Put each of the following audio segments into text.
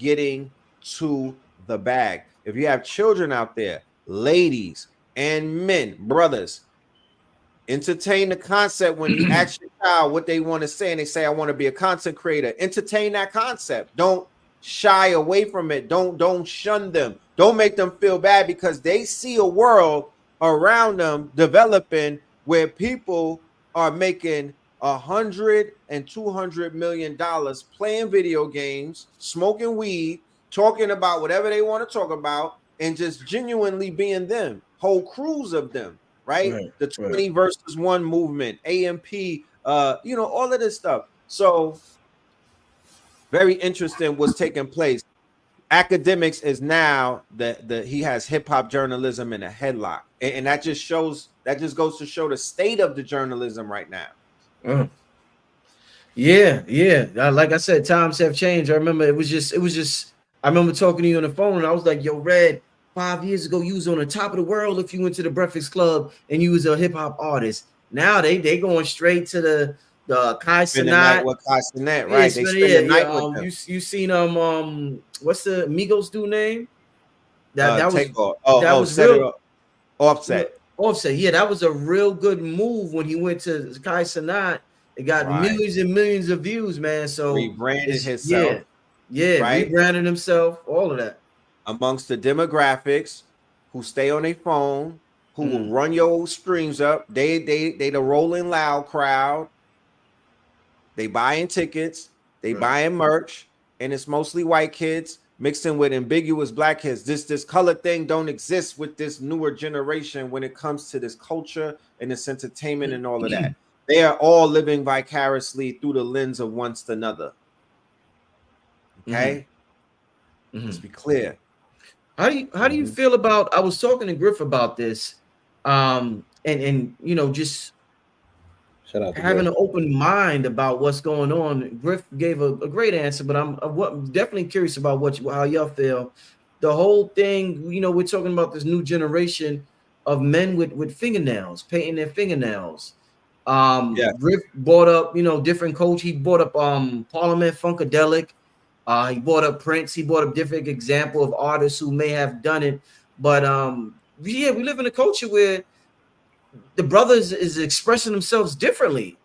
getting to the bag. If you have children out there, ladies and men, brothers, entertain the concept when you ask your child what they want to say and they say, I want to be a content creator. Entertain that concept. Don't shy away from it. Don't shun them. Don't make them feel bad because they see a world around them developing where people are making $100 and $200 million playing video games, smoking weed, talking about whatever they want to talk about, and just genuinely being them. Whole crews of them. Right? The 20 versus 1 movement, AMP, all of this stuff. So very interesting what's taking place. Academics is now he has hip hop journalism in a headlock, and that just goes to show the state of the journalism right now. Yeah. Like I said, times have changed. I remember it was just. I remember talking to you on the phone, and I was like, "Yo, Red, 5 years ago, you was on the top of the world if you went to the Breakfast Club and you was a hip hop artist. Now they going straight to the Kai Cenat. With Kai Cenat, right? They spend the night with them. You seen what's the Migos dude name? That was real. Offset. Offset. Yeah, that was a real good move when he went to Kai Cenat. It got millions and millions of views, man. So rebranded himself. Rebranded himself, all of that. Amongst the demographics who stay on their phone, who will run your streams up. They the Rolling Loud crowd. They buying tickets, they buying merch, and it's mostly white kids mixed in with ambiguous black kids. This color thing don't exist with this newer generation when it comes to this culture and this entertainment and all of that. They are all living vicariously through the lens of one to another. Okay? Let's be clear. How do you feel about? I was talking to Griff about this, and just having an open mind about what's going on. Griff gave a great answer, but I'm definitely curious about how y'all feel. The whole thing, we're talking about this new generation of men with fingernails, painting their fingernails. Griff brought up, different coach. He brought up Parliament Funkadelic. He brought up Prince. He brought up different example of artists who may have done it. But we live in a culture where the brothers is expressing themselves differently.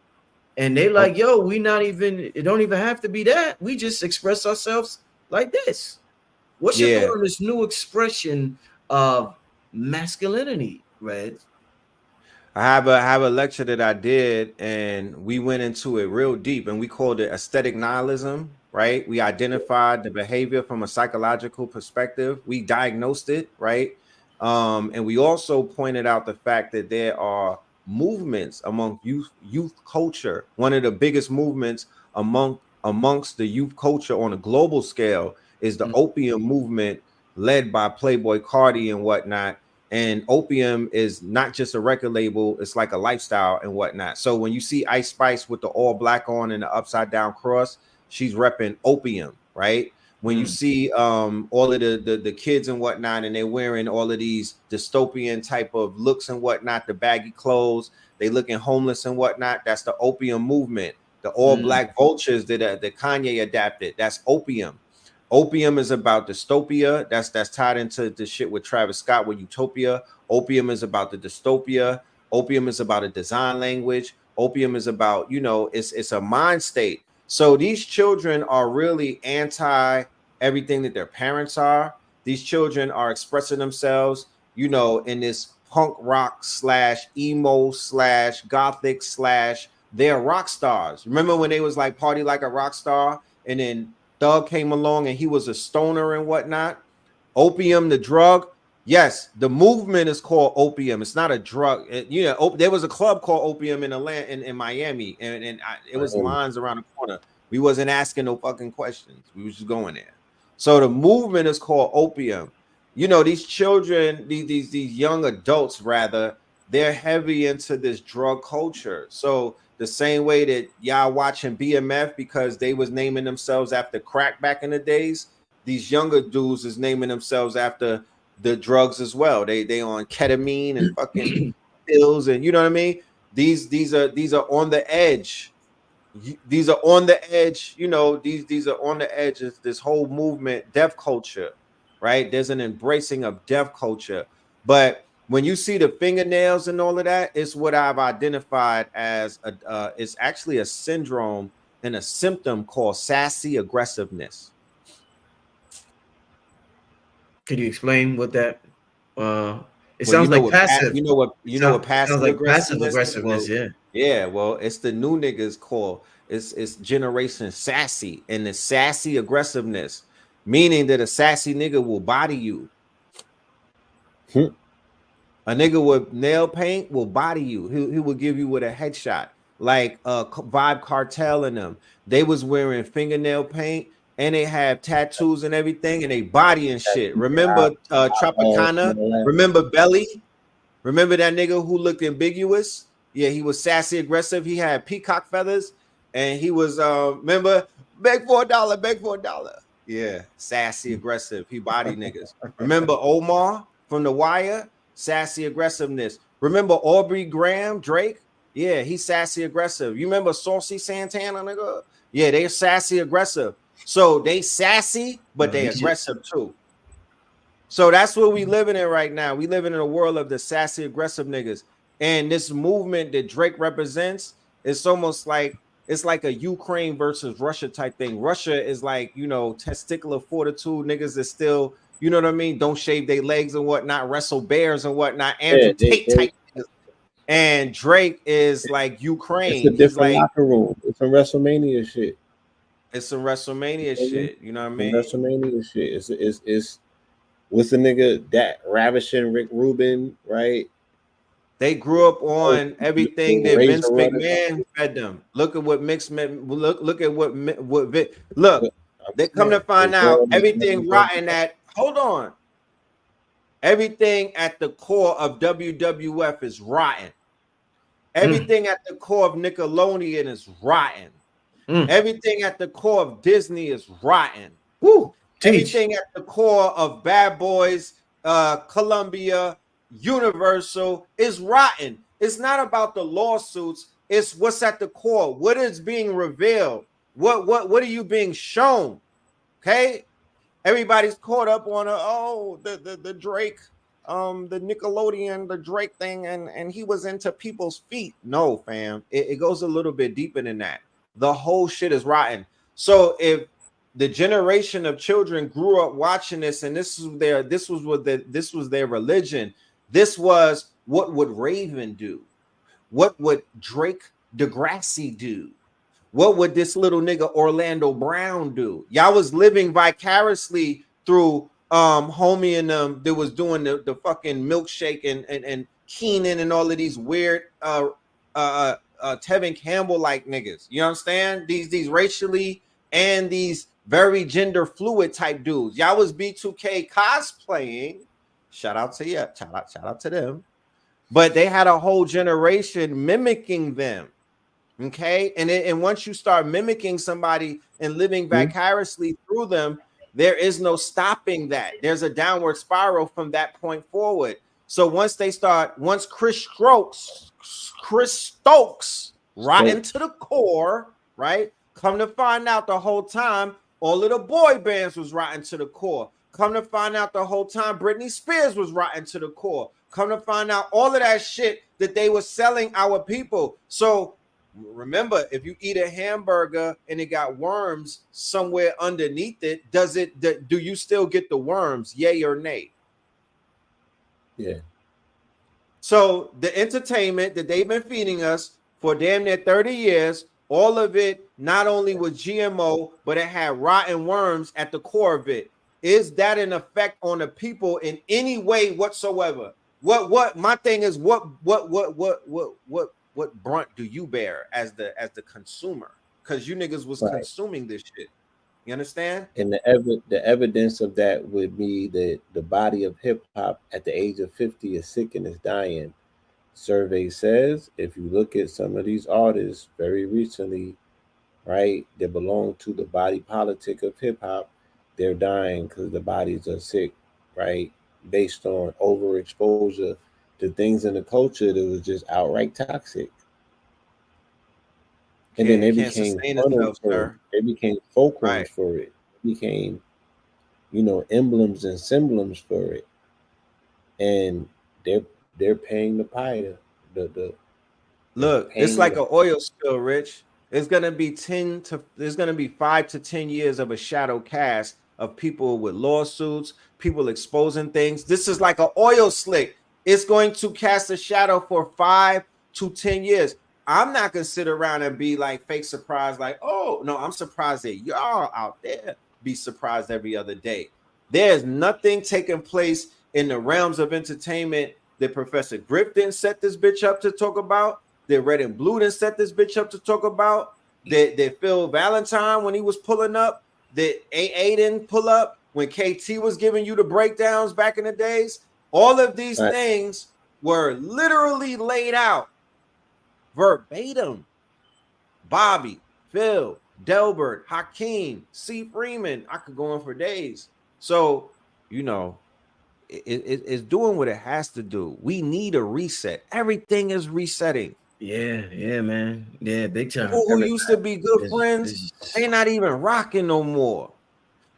And they like, yo, it don't even have to be that. We just express ourselves like this. What's your thought on this new expression of masculinity, Red? I have a lecture that I did, and we went into it real deep, and we called it aesthetic nihilism. Right? We identified the behavior from a psychological perspective. We diagnosed it, right? And we also pointed out the fact that there are movements among youth culture. One of the biggest movements amongst the youth culture on a global scale is the opium movement led by Playboy Cardi and whatnot. And opium is not just a record label, it's like a lifestyle and whatnot. So when you see Ice Spice with the all black on and the upside down cross, she's repping opium, right? When you see all of the kids and whatnot, and they're wearing all of these dystopian type of looks and whatnot, the baggy clothes, they looking homeless and whatnot, that's the opium movement. The all black vultures that Kanye adapted, that's opium. Opium is about dystopia. That's tied into the shit with Travis Scott with Utopia. Opium is about the dystopia. Opium is about a design language. Opium is about, it's a mind state. So these children are really anti everything that their parents are. These children are expressing themselves, in this punk rock / emo / gothic / they're rock stars. Remember when they was like party like a rock star, and then Thug came along and he was a stoner and whatnot? Opium, the drug. Yes, the movement is called opium. It's not a drug. There was a club called Opium in Miami, and it was lines around the corner. We wasn't asking no fucking questions. We was just going there. So the movement is called opium. These children, these young adults, rather, they're heavy into this drug culture. So the same way that y'all watching BMF because they was naming themselves after crack back in the days, these younger dudes is naming themselves after the drugs as well. They on ketamine and fucking pills, and you know what I mean. These are on the edge. these are on the edge, you know, these are on the edge of this whole movement, deaf culture, right? There's an embracing of deaf culture. But when you see the fingernails and all of that, it's what I've identified as it's actually a syndrome and a symptom called sassy aggressiveness. Could you explain what that it sounds like passive. You know what passive like passive aggressiveness is? aggressiveness, Well, yeah. yeah, well, it's the new niggas call it's generation sassy, and the sassy aggressiveness, meaning that a sassy nigga will body you. A nigga with nail paint will body you. He will give you with a headshot. Like Vibe Cartel and them. They was wearing fingernail paint and they have tattoos and everything and they body and shit. Remember Tropicana? Remember Belly? Remember that nigga who looked ambiguous? Yeah, he was sassy aggressive. He had peacock feathers and he was remember, beg for $1, beg for $1. Yeah, sassy aggressive. He body niggas. Remember Omar from The Wire? Sassy aggressiveness. Remember Aubrey Graham, Drake? Yeah, he's sassy aggressive. You remember Saucy Santana, nigga? Yeah, they're sassy aggressive. So they sassy, but they aggressive too. So that's what we living in right now. We living in a world of the sassy aggressive niggas. And this movement that Drake represents, it's almost like it's like a Ukraine versus Russia type thing. Russia is like, you know, testicular fortitude niggas is still, you know what I mean? Don't shave their legs and whatnot, wrestle bears and whatnot. Andrew Tate type. And Drake is like Ukraine. It's a different locker room. It's some WrestleMania shit. It's some WrestleMania shit. You know what I mean? WrestleMania shit. It's what's the nigga that ravishing Rick Rubin, right? They grew up on everything that Vince McMahon fed them. Look at what look at what look. They come to find out everything rotten at hold on. Everything at the core of WWF is rotten. Everything at the core of Nickelodeon is rotten. Everything at the core of Disney is rotten. Woo. Everything at the core of Bad Boys, Columbia, Universal is rotten. It's not about the lawsuits. It's what's at the core. What is being revealed? What are you being shown? Okay. Everybody's caught up on the Drake, the Nickelodeon, the Drake thing, and he was into people's feet. No, fam. It goes a little bit deeper than that. The whole shit is rotten. So if the generation of children grew up watching this, and this was their religion. This was what would Raven do? What would Drake Degrassi do? What would this little nigga Orlando Brown do? Y'all was living vicariously through homie and them that was doing the fucking milkshake and Keenan and all of these weird Tevin Campbell like niggas. You understand? These racially and these very gender fluid type dudes. Y'all was B2K cosplaying. Shout out to you. Shout out to them. But they had a whole generation mimicking them. Okay. And once you start mimicking somebody and living vicariously through them, there is no stopping that. There's a downward spiral from that point forward. So once Chris Stokes rotten to the core, right? Come to find out the whole time, all of the boy bands was rotten to the core. Come to find out the whole time, Britney Spears was rotten to the core. Come to find out all of that shit that they were selling our people. So remember, if you eat a hamburger and it got worms somewhere underneath it, do you still get the worms? Yay or nay? Yeah. So the entertainment that they've been feeding us for damn near 30 years, all of it not only was GMO, but it had rotten worms at the core of it. Is that an effect on the people in any way whatsoever? What my thing is, what brunt do you bear as the consumer? Because you niggas was consuming this shit. You understand? And the evidence of that would be that the body of hip hop at the age of 50 is sick and is dying. Survey says if you look at some of these artists very recently, right, that belong to the body politic of hip hop, they're dying because the bodies are sick, right? Based on overexposure to things in the culture that was just outright toxic. And then they became funnels for it. They became fulcrums for it. Became, you know, emblems and symbols for it. And they're paying the piper. Look, it's like an oil spill, Rich. It's gonna be there's gonna be 5 to 10 years of a shadow cast of people with lawsuits, people exposing things. This is like an oil slick. It's going to cast a shadow for 5 to 10 years. I'm not gonna sit around and be like fake surprised, like, oh no, I'm surprised that y'all out there be surprised every other day. There's nothing taking place in the realms of entertainment that Professor Griff didn't set this bitch up to talk about, that Red and Blue didn't set this bitch up to talk about, that Phil Valentine, when he was pulling up, that AA didn't pull up, when KT was giving you the breakdowns back in the days. All of these things were literally laid out verbatim. Bobby, Phil, Delbert, Hakeem, C. Freeman. I could go on for days. So, you know, it's doing what it has to do. We need a reset. Everything is resetting. Yeah, man. Yeah, big time. People who used to be good friends, they not even rocking no more.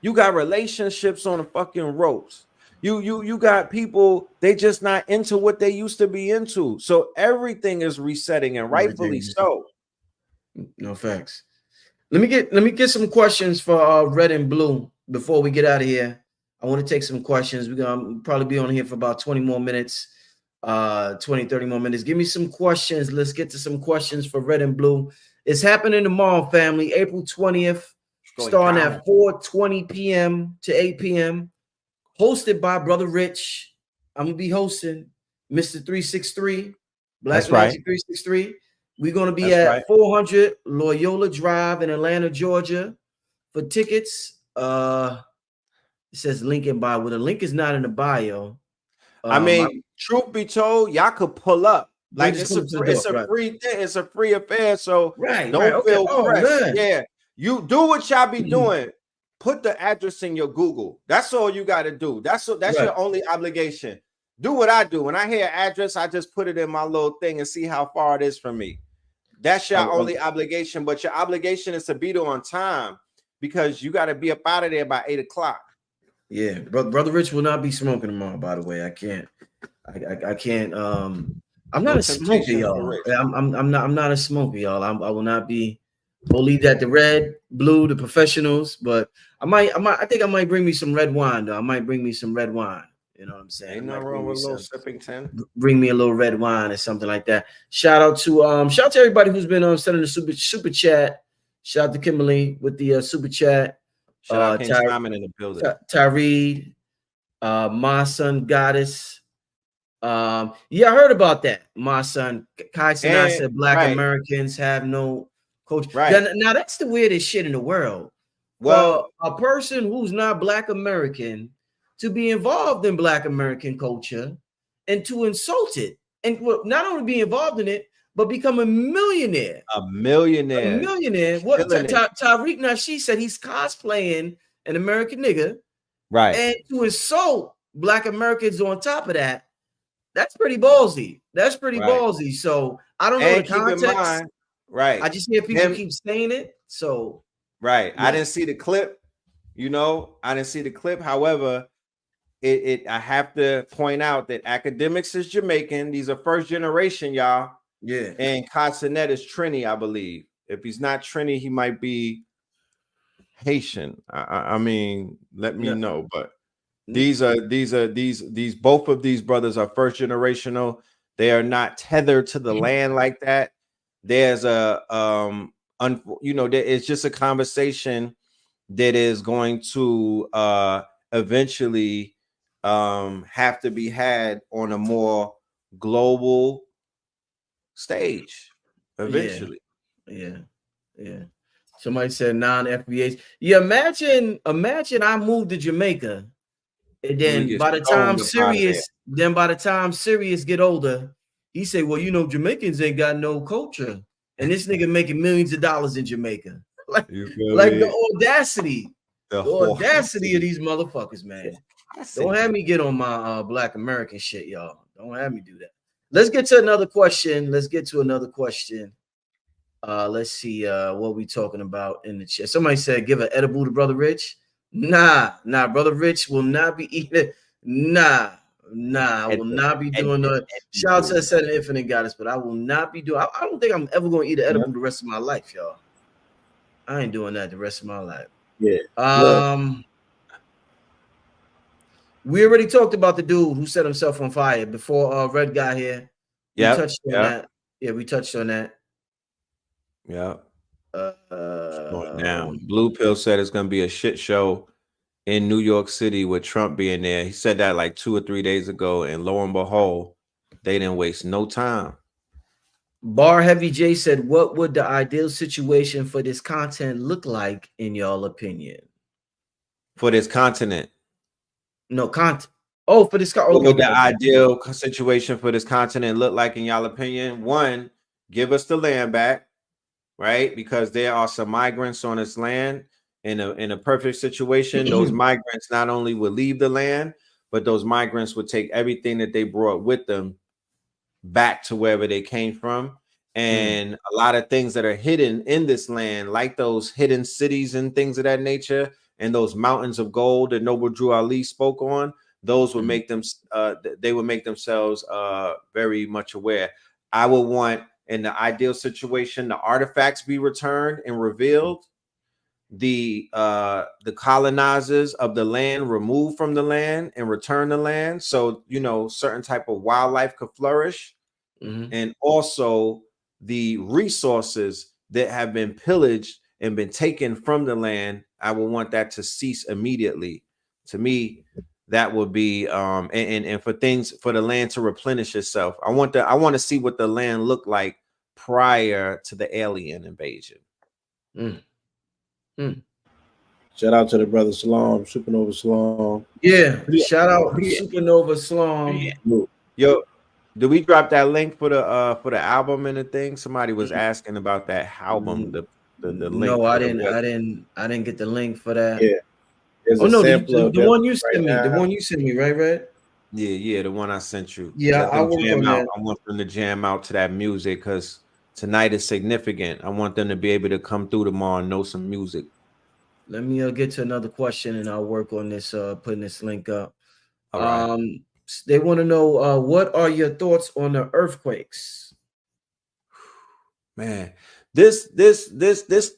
You got relationships on the fucking ropes. You got people, they just not into what they used to be into. So everything is resetting, and rightfully so. No facts. Let me get some questions for Red and Blue before we get out of here. I want to take some questions. We're gonna probably be on here for about 20 more minutes, 20, 30 more minutes. Give me some questions. Let's get to some questions for Red and Blue. It's happening tomorrow, family, April 20th, starting at 4:20 p.m. to 8 p.m. Hosted by Brother Rich. I'm gonna be hosting Mr. 363, Black Magic 363. We're gonna be at 400 Loyola Drive in Atlanta, Georgia. For tickets, it says link in bio. Well, the link is not in the bio. I mean, truth be told, y'all could pull up. Like it's a free thing. It's a free affair. So don't feel pressed. Yeah, you do what y'all be doing. Put the address in your Google. That's all you got to do. That's your only obligation. Do what I do. When I hear address, I just put it in my little thing and see how far it is from me. That's your only obligation. But your obligation is to be there on time, because you got to be up out of there by 8 o'clock. Yeah, Brother Rich will not be smoking tomorrow. By the way, I can't. I can't. I'm not a smoker, y'all. I'm not a smoker, y'all. I will not be. We'll leave that to Red, Blue, the professionals. But I think I might bring me some red wine, though. I might bring me some red wine. You know what I'm saying? Ain't no wrong with a little sipping tin. Bring me a little red wine or something like that. Shout out to everybody who's been sending the super chat. Shout out to Kimberly with the super chat. Shout out King Simon in the building. Tyreed, my son Goddess. Yeah, I heard about that. My son Kai Sinai said Black Americans have no culture. Now that's the weirdest shit in the world. Well, a person who's not Black American to be involved in Black American culture and to insult it, and not only be involved in it, but become a millionaire. A millionaire. What Tariq Nasheed said he's cosplaying an American nigga. Right. And to insult Black Americans on top of that, that's pretty ballsy. That's pretty ballsy. So I don't know the context. Right. I just hear people keep saying it. So yeah. I didn't see the clip. I didn't see the clip. However, I have to point out that Academics is Jamaican. These are first generation, y'all. Yeah. And Casanet is Trini, I believe. If he's not Trini, he might be Haitian. I mean, let me know. But these both of these brothers are first generational. They are not tethered to the land like that. There's it's just a conversation that is going to eventually have to be had on a more global stage eventually. Yeah. Somebody said non-FBAs. Yeah, imagine I moved to Jamaica, and then by the time Sirius get older, he say, well, Jamaicans ain't got no culture, and this nigga making millions of dollars in Jamaica. The audacity of these motherfuckers, man. Don't have me get on my Black American shit, y'all. Don't have me do that. Let's get to another question. Let's see what we talking about in the chat. Somebody said give an edible to Brother Rich. Nah, Brother Rich will not be eating. Nah, I will not be doing that. Shout out to the Seven Infinite Goddess, but I will not be doing. I don't think I'm ever going to eat an edible the rest of my life, y'all. I ain't doing that the rest of my life. Yeah. We already talked about the dude who set himself on fire before Red got here. We touched on that. Yeah, we touched on that. Yeah. Going down. Blue Pill said it's gonna be a shit show in New York City with Trump being there. He said that like 2 or 3 days ago, and lo and behold, they didn't waste no time. Bar Heavy J said, "What would the ideal situation for this content look like in y'all opinion?" For this continent? No content. Oh, for this. What would the ideal situation for this continent look like in y'all opinion? One, give us the land back, right? Because there are some migrants on this land. In a perfect situation, those migrants not only would leave the land, but those migrants would take everything that they brought with them back to wherever they came from. And a lot of things that are hidden in this land, like those hidden cities and things of that nature, and those mountains of gold that Noble Drew Ali spoke on, those would make them they would make themselves very much aware. I would want, in the ideal situation, the artifacts be returned and revealed, the colonizers of the land removed from the land and return the land, so certain type of wildlife could flourish, and also the resources that have been pillaged and been taken from the land, I would want that to cease immediately. To me, that would be and for the land to replenish itself. I want to see what the land looked like prior to the alien invasion. Shout out to the brother Salam, Supernova Salam. Yeah, shout out Supernova Salam. Yo, did we drop that link for the album and the thing? Somebody was asking about that album. The link. No, I didn't get the link for that. Yeah. Oh no, the one you sent me. The one you sent me, right, Red? Yeah, the one I sent you. Yeah, I want them to jam out to that music because tonight is significant. I want them to be able to come through tomorrow and know some music. Let me get to another question and I'll work on this, putting this link up. All right. They want to know what are your thoughts on the earthquakes? Man, this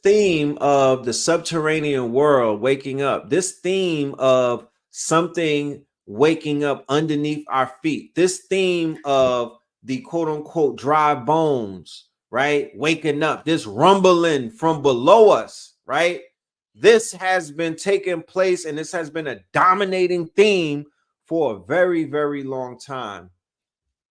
theme of the subterranean world waking up, this theme of something waking up underneath our feet, this theme of the quote unquote dry bones, right? Waking up, this rumbling from below us, right? This has been taking place and this has been a dominating theme for a very, very long time.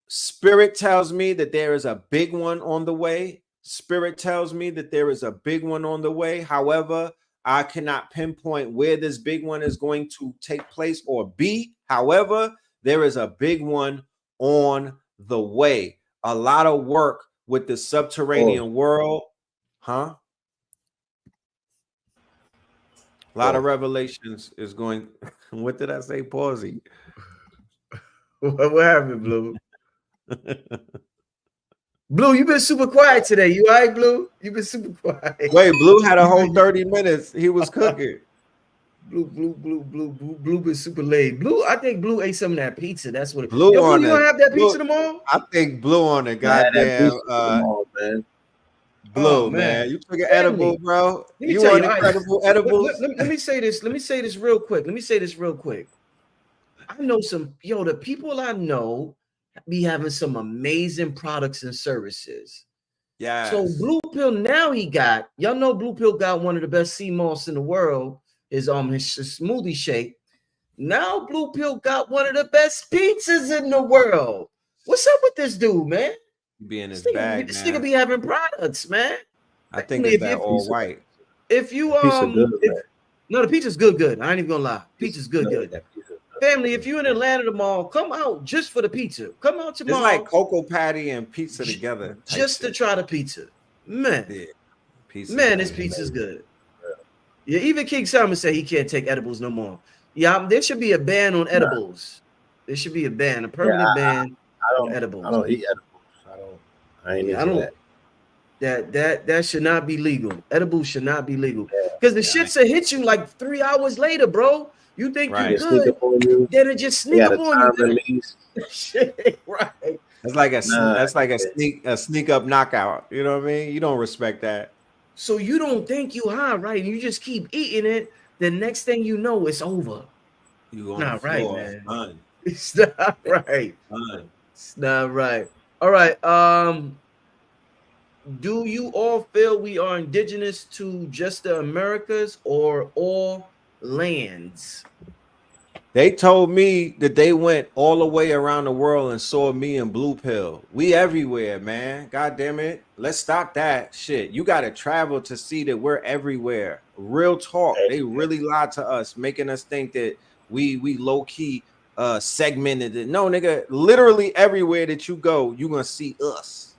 Spirit tells me that there is a big one on the way. Spirit tells me that there is a big one on the way. However, I cannot pinpoint where this big one is going to take place or be. However, there is a big one on the way. A lot of work with the subterranean world. Huh? A lot of revelations is going. What did I say? Pausey. What happened, Blue? Blue, you've been super quiet today. You all right, Blue? You've been super quiet. Wait, Blue had a whole 30 minutes. He was cooking. Blue been super late. Blue, I think Blue ate some of that pizza. That's what it. Blue Yo, on Blue, you gonna have that pizza tomorrow? I think Blue on it. Goddamn, man. Blue, man. You took an edible, bro. You want incredible edibles? Let me say this. Let me say this real quick. I know the people I know be having some amazing products and services. Yeah. So Blue Pill now y'all know Blue Pill got one of the best sea moss in the world. His smoothie shake. Now Blue Pill got one of the best pizzas in the world. What's up with this dude, man? Be in his bag, this nigga be having products, man. I think it's that all white. If you no, the pizza's good. I ain't even gonna lie. Pizza's good. Family, if you're in Atlanta tomorrow, come out just for the pizza. Come out tomorrow. It's like cocoa patty and pizza together. Just to try the pizza. Man. Yeah. This pizza's good. Yeah, even King Salmon said he can't take edibles no more. Yeah, there should be a ban on edibles. There should be a permanent ban on edibles. I don't eat edibles. I ain't into that. That should not be legal. Edibles should not be legal because the shits will hit you like 3 hours later, bro. You think you good, then it just sneak up on you. Shit, right. That's like a sneak up knockout. You know what I mean? You don't respect that. So you don't think you high, right? You just keep eating it. The next thing you know, it's over. You on not the right, floor, man. done. It's not right. Done. It's not right. All right. Do you all feel we are indigenous to just the Americas or all lands? They told me that they went all the way around the world and saw me in Blue Pill. We everywhere, man. God damn it. Let's stop that shit. You got to travel to see that we're everywhere. Real talk. They really lied to us, making us think that we low key segmented it. No, nigga, literally everywhere that you go, you're going to see us.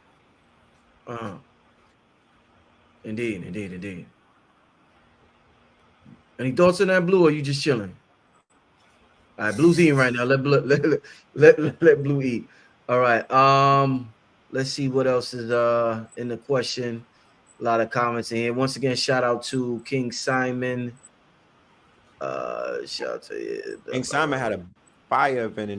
Indeed. Any thoughts on that, Blue, or are you just chilling? All right, Blue's eating right now. Let Blue eat. All right. Let's see what else is in the question. A lot of comments in here. Once again, shout out to King Simon. Shout out to King Simon had a fire event in New